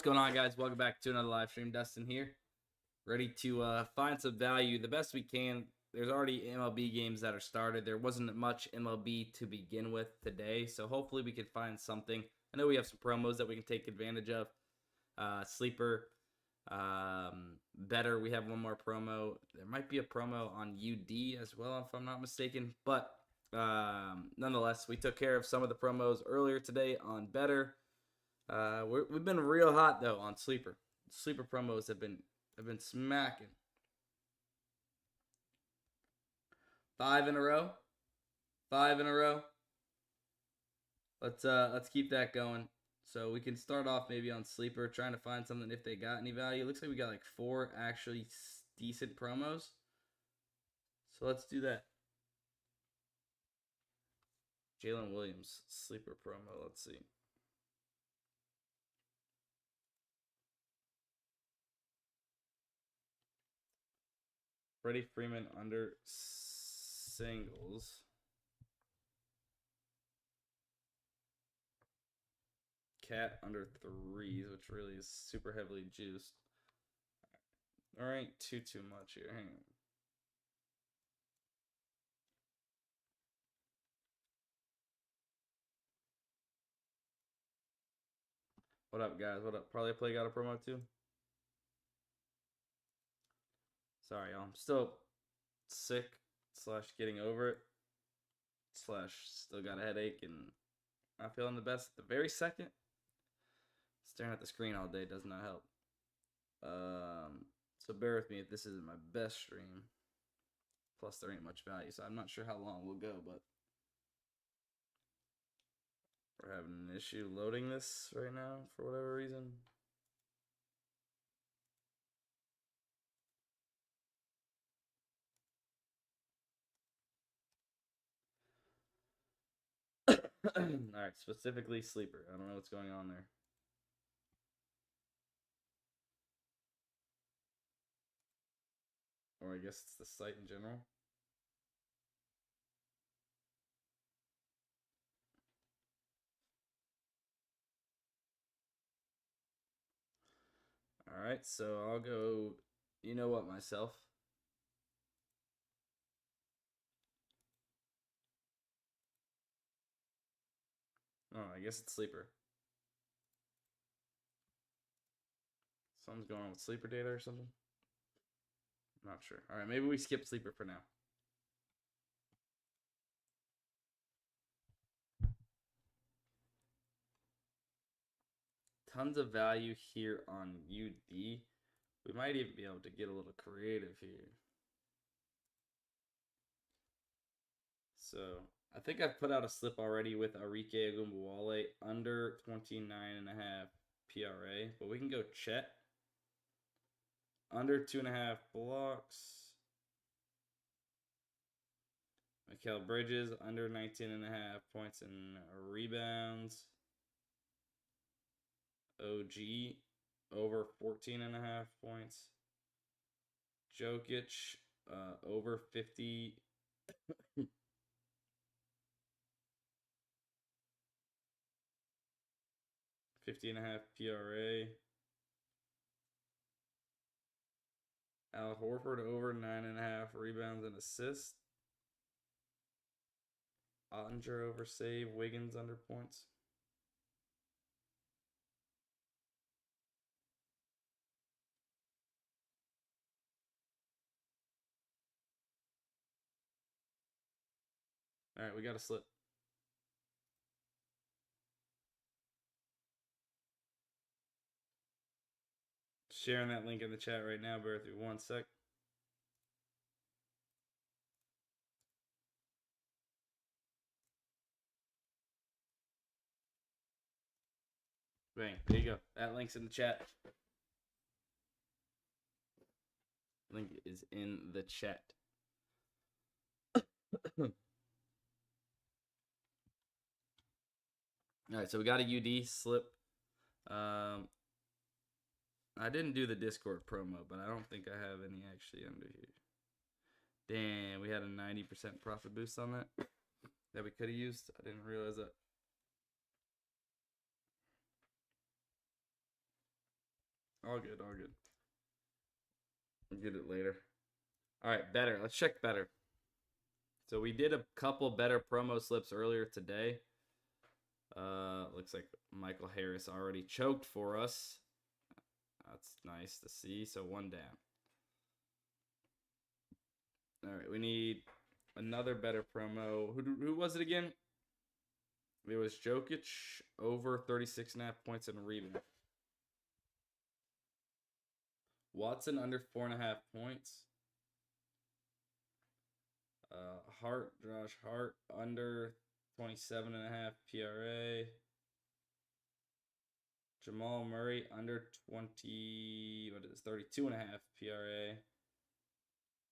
going on, guys? Welcome back to another live stream. Dustin here, ready to find some value the best we can. There's already MLB games that are started. There wasn't much MLB to begin with today, so hopefully we can find something. I know we have some promos that we can take advantage of. Sleeper, better. We have one more promo. There might be a promo on UD as well, if I'm not mistaken. But nonetheless, we took care of some of the promos earlier today on better. We've been real hot though on sleeper. Sleeper promos have been smacking. 5 in a row. 5 in a row. Let's keep that going. So we can start off maybe on sleeper, trying to find something if they got any value. Looks like we got like 4 actually decent promos. So let's do that. Jalen Williams sleeper promo. Let's see. Freddie Freeman under singles. Cat under 3s, which really is super heavily juiced. There ain't too much here. Hang on. What up, guys? What up? ParlayPlay got a promo too? Sorry, y'all. I'm still sick / getting over it / still got a headache and not feeling the best at the very second. Staring at the screen all day does not help. So bear with me if this isn't my best stream. Plus, there ain't much value, so I'm not sure how long we'll go, but we're having an issue loading this right now for whatever reason. Alright, specifically sleeper. I don't know what's going on there. Or I guess it's the site in general. Alright, so I'll go, you know what, myself. Oh, I guess it's sleeper. Something's going on with sleeper data or something. I'm not sure. Alright, maybe we skip sleeper for now. Tons of value here on UD. We might even be able to get a little creative here. So I think I've put out a slip already with Arike Agumbawale under 29.5 PRA, but we can go Chet under 2.5 blocks. Mikal Bridges under 19.5 points and rebounds. OG over 14.5 points. Jokic over 50. 50.5 PRA. Al Horford over 9.5 rebounds and assists. Ottinger over save. Wiggins under points. All right, we got a slip. Sharing that link in the chat right now. Bear with me 1 sec. Bang. There you go. That link's in the chat. Link is in the chat. All right, so we got a UD slip. I didn't do the Discord promo, but I don't think I have any actually under here. Damn, we had a 90% profit boost on that we could have used. I didn't realize that. All good, all good. We'll get it later. All right, better. Let's check better. So we did a couple better promo slips earlier today. Looks like Michael Harris already choked for us. That's nice to see. So one down. All right, we need another better promo. Who was it again? It was Jokic over 36.5 points and a rebound. Watson under 4.5 points. Josh Hart under 27.5 PRA. Jamal Murray under 32.5 PRA.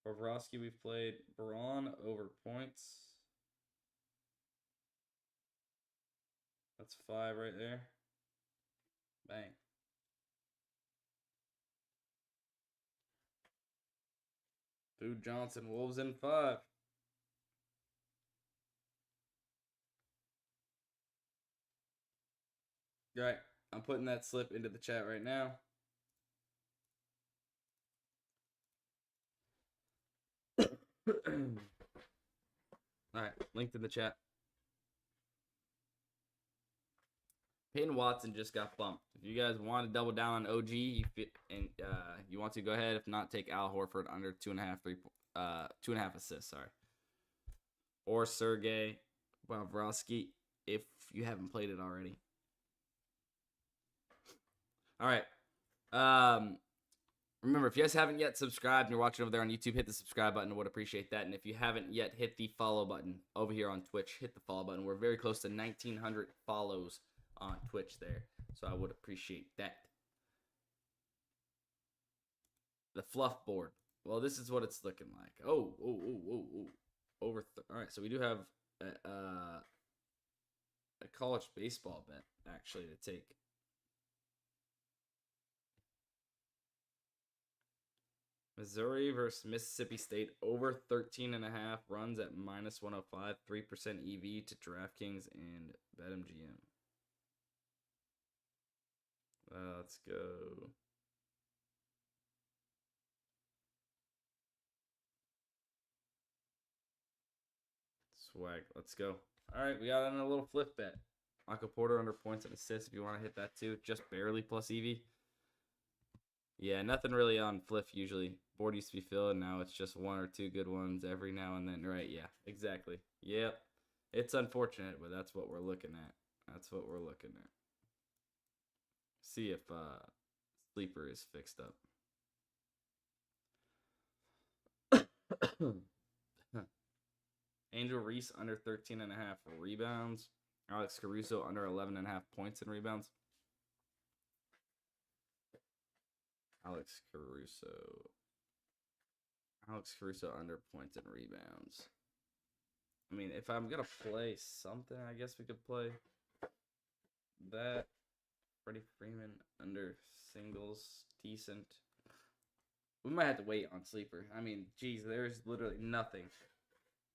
Bobrovsky we've played. Braun over points. That's 5 right there. Bang. Food Johnson, Wolves in 5. All right, I'm putting that slip into the chat right now. All right, linked in the chat. Peyton Watson just got bumped. If you guys want to double down on OG, you want to go ahead. If not, take Al Horford under 2.5 assists. Sorry, or Sergey Bobrovsky if you haven't played it already. All right. Remember, if you guys haven't yet subscribed and you're watching over there on YouTube, hit the subscribe button. I would appreciate that. And if you haven't yet hit the follow button over here on Twitch, hit the follow button. We're very close to 1,900 follows on Twitch there, so I would appreciate that. The fluff board. Well, this is what it's looking like. Oh. All right, so we do have a college baseball bet actually to take. Missouri versus Mississippi State over 13.5 runs at -105, 3% EV to DraftKings and BetMGM. Let's go. Swag. Let's go. All right, we got on a little flip bet. Michael Porter under points and assists if you want to hit that too. Just barely plus EV. Yeah, nothing really on Fliff usually. Board used to be filled, now it's just 1 or 2 good ones every now and then. Right, yeah, exactly. Yep. It's unfortunate, but that's what we're looking at. That's what we're looking at. See if Sleeper is fixed up. Angel Reese under 13.5 rebounds. Alex Caruso under 11.5 points and rebounds. Alex Caruso under points and rebounds. I mean, if I'm going to play something, I guess we could play that. Freddie Freeman under singles. Decent. We might have to wait on Sleeper. I mean, geez, there's literally nothing.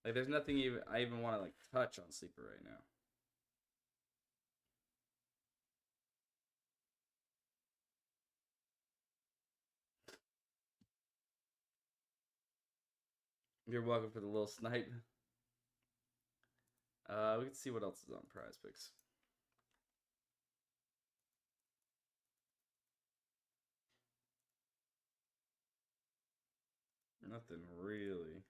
Like, there's nothing I even want to, like, touch on Sleeper right now. You're welcome for the little snipe. We can see what else is on PrizePicks. Nothing really.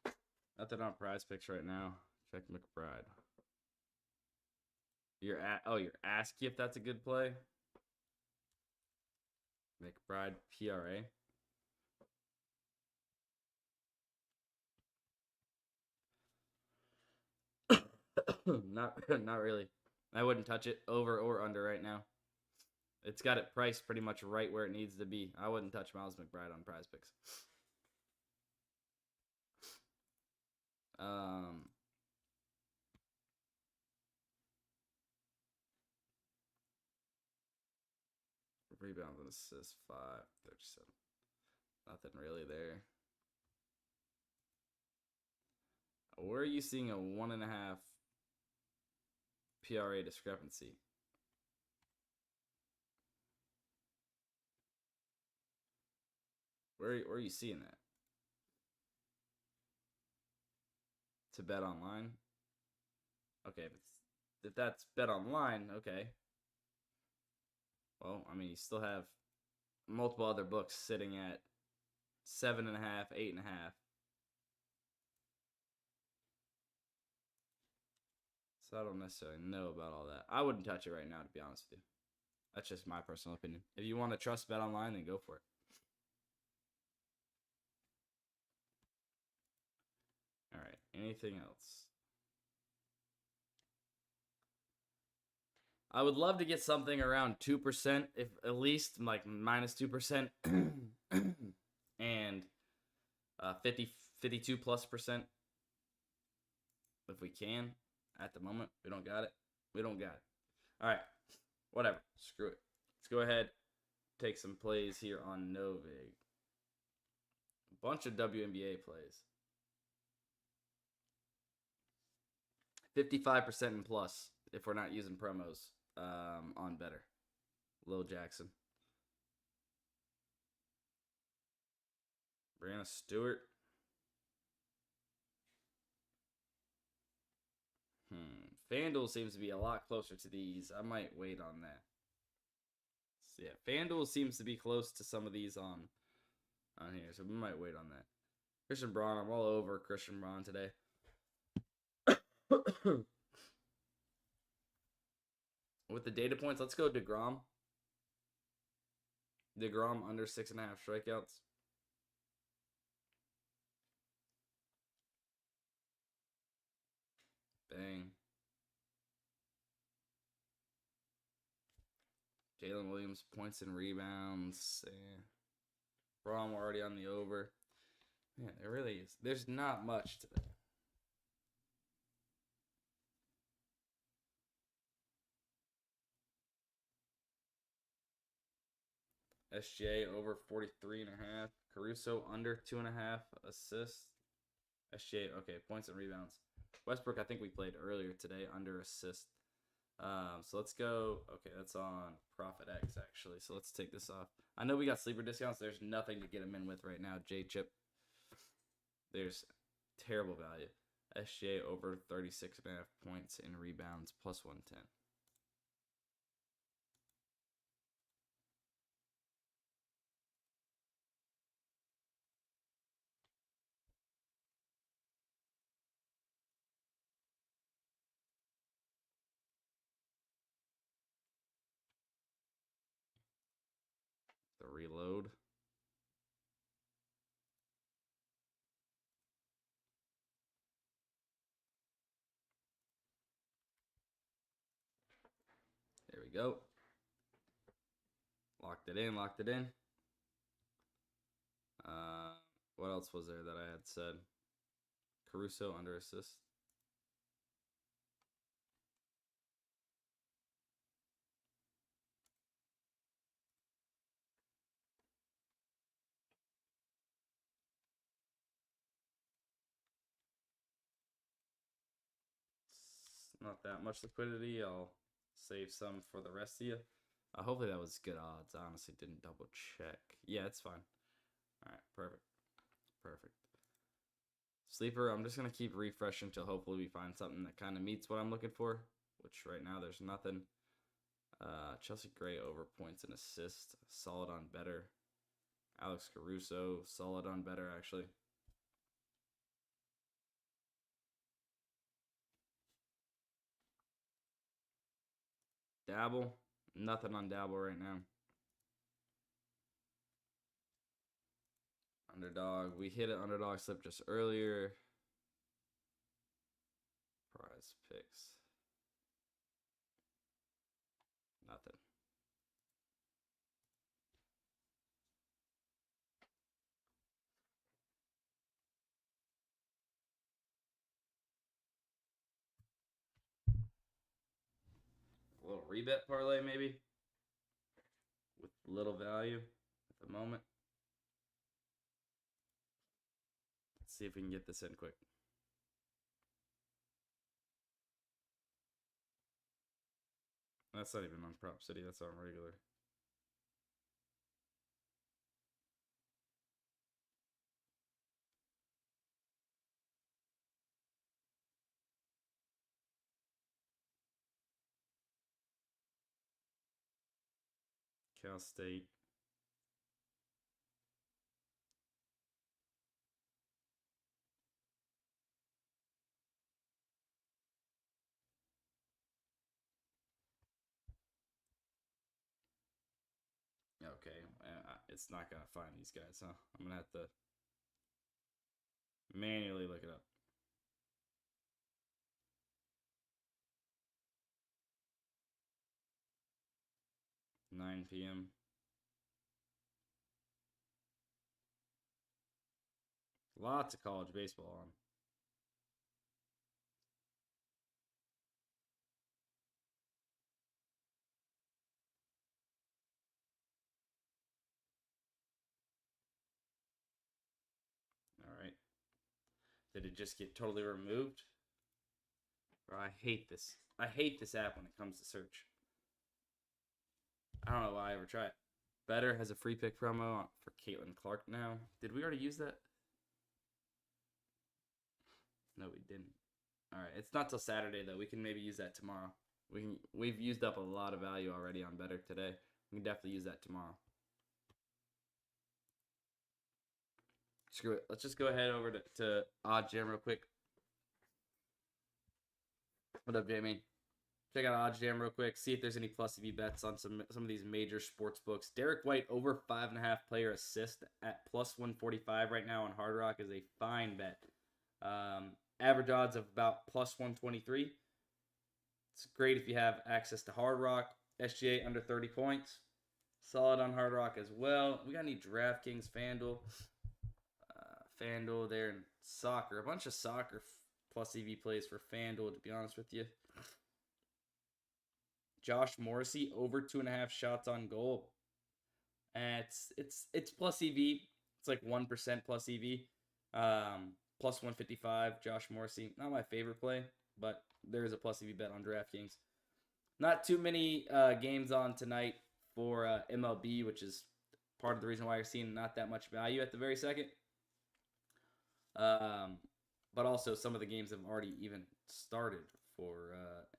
Yeah. Nothing on PrizePicks right now. Check McBride. You're asking if that's a good play. McBride PRA. Not really. I wouldn't touch it over or under right now. It's got it priced pretty much right where it needs to be. I wouldn't touch Miles McBride on PrizePicks. Rebounds and assists 537. Nothing really there. Where are you seeing a 1.5 PRA discrepancy? Where are you seeing that? To bet online? Okay, if that's bet online, okay. Well, I mean, you still have multiple other books sitting at 7.5, 8.5. So I don't necessarily know about all that. I wouldn't touch it right now, to be honest with you. That's just my personal opinion. If you want to trust bet online, then go for it. All right. Anything else? I would love to get something around 2%, if at least like minus 2%, and 52 plus percent if we can. At the moment, we don't got it. We don't got it. All right. Whatever. Screw it. Let's go ahead. Take some plays here on Novig. A bunch of WNBA plays. 55% and plus if we're not using promos on better. Lil Jackson. Brianna Stewart. FanDuel seems to be a lot closer to these. I might wait on that. So yeah, FanDuel seems to be close to some of these on here, so we might wait on that. Christian Braun, I'm all over Christian Braun today. With the data points, let's go DeGrom. DeGrom under 6.5 strikeouts. Bang. Jalen Williams, points and rebounds. Braun, we're already on the over. Man, there really is. There's not much today. SGA over 43.5. Caruso under 2.5 assists. SGA, okay, points and rebounds. Westbrook, I think we played earlier today, under assist. So let's go. Okay, that's on Profit X, actually. So let's take this off. I know we got sleeper discounts. There's nothing to get them in with right now. J-Chip. There's terrible value. SGA over 36.5 points and rebounds, plus 110. The reload. There we go. Locked it in, locked it in. What else was there that I had said? Caruso under assist. Not that much liquidity. I'll save some for the rest of you. Hopefully that was good odds. I honestly didn't double check. Yeah, it's fine. All right, perfect. Perfect. Sleeper, I'm just going to keep refreshing until hopefully we find something that kind of meets what I'm looking for, which right now there's nothing. Chelsea Gray over points and assists. Solid on better. Alex Caruso, solid on better, actually. Dabble, nothing on Dabble right now. Underdog, we hit an Underdog slip just earlier. PrizePicks. Nothing. A little rebet parlay maybe with little value at the moment. Let's see if we can get this in quick. That's not even on Prop City. That's on regular. Cal State. Okay, it's not gonna find these guys, huh? I'm gonna have to manually look it up. 9 p.m. Lots of college baseball on. All right. Did it just get totally removed? Bro, I hate this. I hate this app when it comes to search. I don't know why I ever try it. Better has a free pick promo for Caitlin Clark now. Did we already use that? No, we didn't. All right, it's not till Saturday though. We can maybe use that tomorrow. We've used up a lot of value already on Better today. We can definitely use that tomorrow. Screw it. Let's just go ahead over to Odd Jam real quick. What up, Jamie? Check out Odd Jam real quick. See if there's any plus EV bets on some of these major sports books. Derek White over 5.5 player assist at plus 145 right now on Hard Rock is a fine bet. Average odds of about plus 123. It's great if you have access to Hard Rock. SGA under 30 points. Solid on Hard Rock as well. We got any DraftKings, FanDuel. FanDuel there, and soccer. A bunch of soccer plus EV plays for FanDuel, to be honest with you. Josh Morrissey over 2.5 shots on goal. It's plus EV. It's like 1% plus EV. Plus 155. Josh Morrissey, not my favorite play, but there is a plus EV bet on DraftKings. Not too many games on tonight for MLB, which is part of the reason why you're seeing not that much value at the very second. But also some of the games have already even started for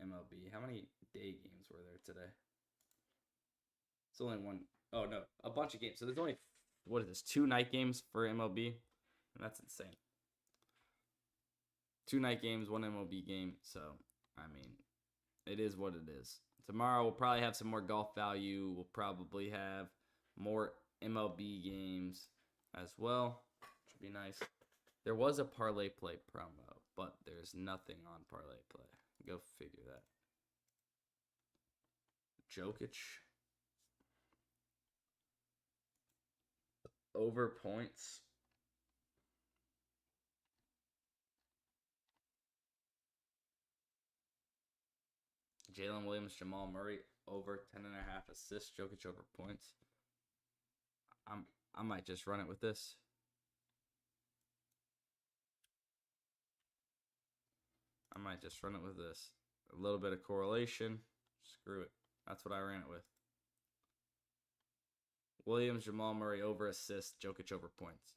MLB. How many day games were there today? It's only one. Oh no, a bunch of games. So there's only, what is this, 2 night games for MLB, and that's insane. 2 night games, 1 MLB game. So I mean, it is what it is. Tomorrow we'll probably have some more golf value. We'll probably have more MLB games as well, which would be nice. There was a ParlayPlay promo, but there's nothing on ParlayPlay. Go figure that. Jokic. Over points. Jalen Williams, Jamal Murray over 10.5 assists. Jokic over points. I might just run it with this. I might just run it with this. A little bit of correlation. Screw it. That's what I ran it with. Williams, Jamal Murray over assists. Jokic over points.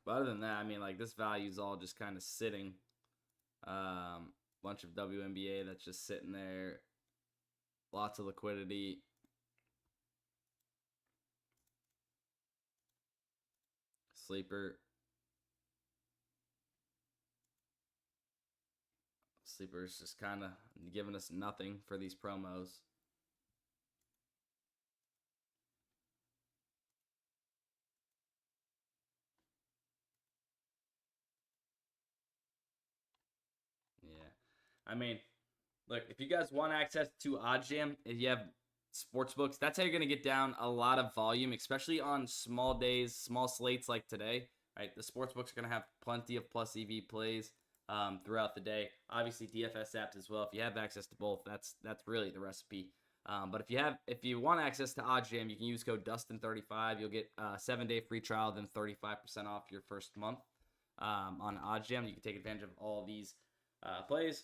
But other than that, I mean, like, this value is all just kind of sitting. Bunch of WNBA that's just sitting there. Lots of liquidity. Sleeper. Sleeper's just kind of giving us nothing for these promos. Yeah. I mean, look, if you guys want access to OddsJam, if you have sportsbooks, that's how you're going to get down a lot of volume, especially on small days, small slates like today. Right? The sportsbooks are going to have plenty of plus EV plays throughout the day. Obviously, DFS apps as well. If you have access to both, that's really the recipe. But if you want access to OddsJam, you can use code DUSTIN35. You'll get a 7-day free trial, then 35% off your first month on OddsJam. You can take advantage of all these plays.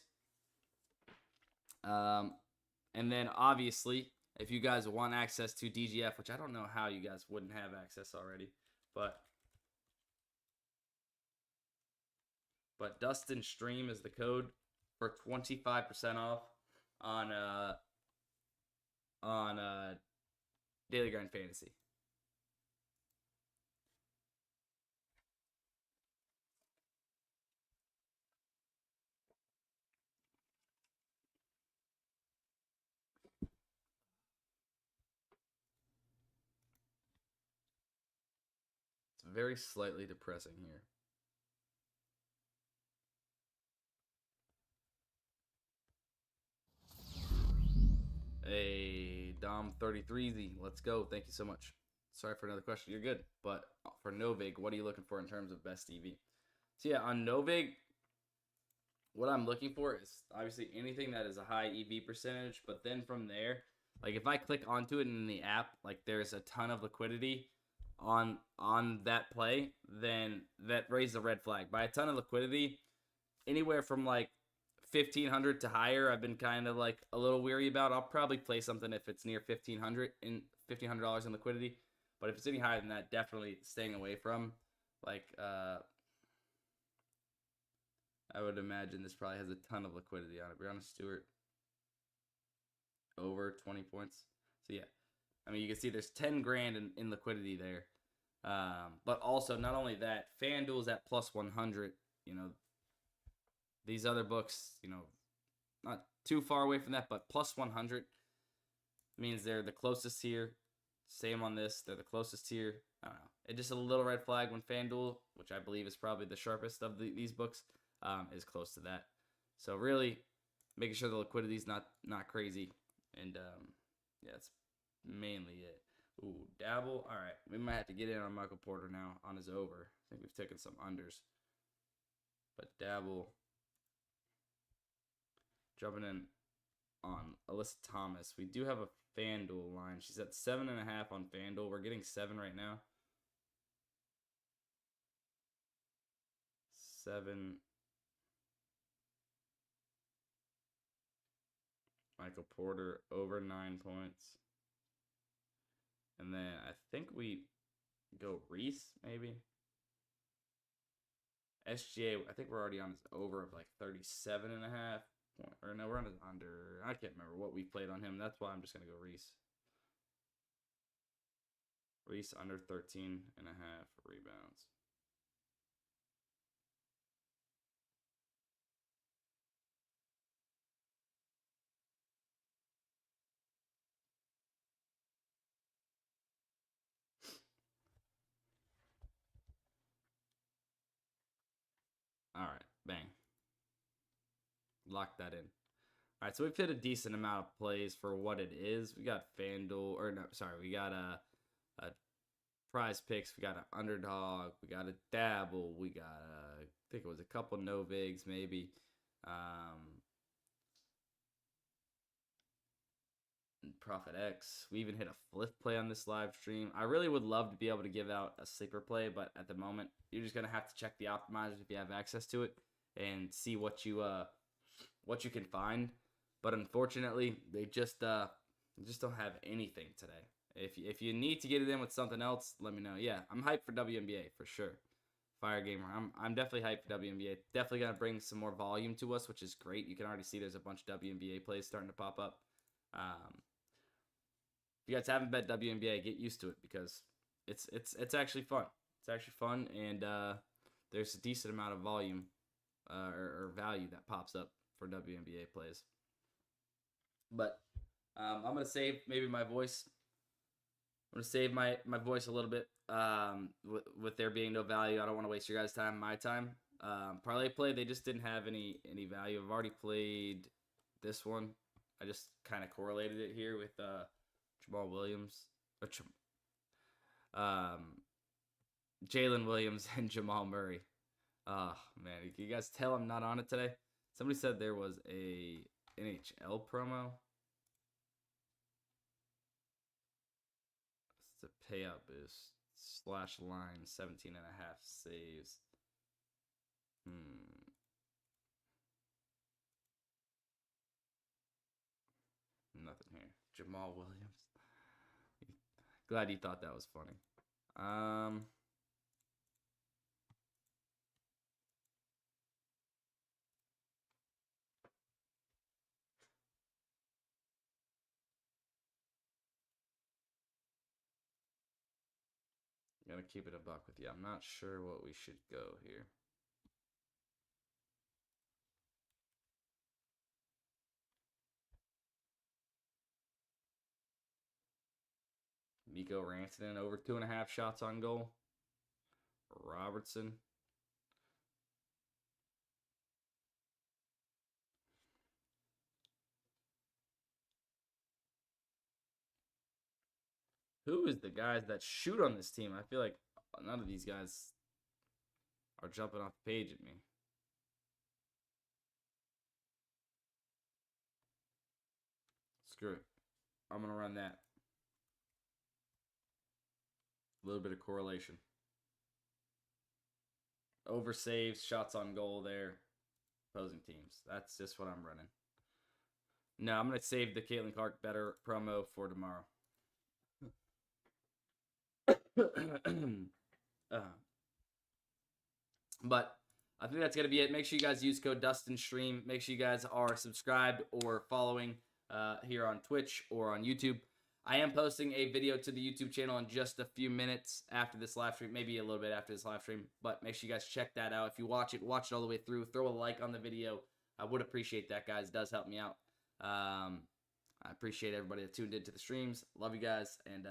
And then obviously, if you guys want access to DGF, which I don't know how you guys wouldn't have access already, but Dustin Stream is the code for 25% off on Daily Grind Fantasy. It's very slightly depressing here. Hey, Dom33Z, let's go. Thank you so much. Sorry for another question. You're good. But for Novig, what are you looking for in terms of best EV? So yeah, on Novig, what I'm looking for is obviously anything that is a high EV percentage. But then from there, like if I click onto it in the app, like there's a ton of liquidity on that play, then that raises a red flag. By a ton of liquidity, anywhere from like 1,500 to higher, I've been kind of like a little weary about. I'll probably play something if it's near $1,500 in liquidity. But if it's any higher than that, definitely staying away from. Like, I would imagine this probably has a ton of liquidity on it. Brianna Stewart, over 20 points. So yeah, I mean, you can see there's 10 grand in liquidity there. But also, not only that, FanDuel's at plus 100. You know, these other books, you know, not too far away from that, but plus 100 means they're the closest here. Same on this. They're the closest here. I don't know. It's just a little red flag when FanDuel, which I believe is probably the sharpest of these books, is close to that. So really making sure the liquidity is not crazy. And yeah, that's mainly it. Ooh, Dabble. All right. We might have to get in on Michael Porter now on his over. I think we've taken some unders. But Dabble. Jumping in on Alyssa Thomas. We do have a FanDuel line. She's at 7.5 on FanDuel. We're getting 7 right now. 7. Michael Porter over 9 points. And then I think we go Reese, maybe. SGA, I think we're already on his over of like 37.5. Or no, we're on his under. I can't remember what we played on him. That's why I'm just going to go Reese. Reese under 13.5 rebounds. All right, bang. Lock that in. All right, so we've hit a decent amount of plays for what it is. We got FanDuel, or no, sorry, we got a PrizePicks, we got an Underdog, we got a Dabble, we got I think it was a couple Novigs maybe. Profit X. We even hit a Fliff play on this live stream. I really would love to be able to give out a sleeper play, but at the moment, you're just gonna have to check the optimizers if you have access to it and see what you can find. But unfortunately, they just don't have anything today. If you need to get it in with something else, let me know. Yeah, I'm hyped for WNBA for sure. Fire Gamer, I'm definitely hyped for WNBA. Definitely gonna bring some more volume to us, which is great. You can already see there's a bunch of WNBA plays starting to pop up. If you guys haven't bet WNBA, get used to it because it's actually fun. It's actually fun, and there's a decent amount of volume or value that pops up for WNBA plays. But I'm gonna save maybe my voice. I'm gonna save my voice a little bit. With there being no value, I don't want to waste your guys' time, my time. ParlayPlay, they just didn't have any value. I've already played this one. I just kind of correlated it here with Jamal Williams, or Jalen Williams and Jamal Murray. Oh man, you guys tell I'm not on it today. Somebody said there was a NHL promo. payout boost. Slash line 17.5 saves. Nothing here. Jamal Williams. Glad you thought that was funny. Gonna keep it a buck with you. I'm not sure what we should go here. Mikko Rantanen over 2.5 shots on goal. Robertson. Who is the guys that shoot on this team? I feel like none of these guys are jumping off the page at me. Screw it. I'm going to run that. A little bit of correlation. Over saves, shots on goal there. Opposing teams. That's just what I'm running. No, I'm going to save the Caitlin Clark better promo for tomorrow. But I think that's going to be it. Make sure you guys use code DUSTINSTREAM. Make sure you guys are subscribed or following here on Twitch or on YouTube. I am posting a video to the YouTube channel in just a few minutes after this live stream, maybe a little bit after this live stream, but make sure you guys check that out. If you watch it all the way through. Throw a like on the video. I would appreciate that, guys. It does help me out. I appreciate everybody that tuned into the streams. Love you guys, and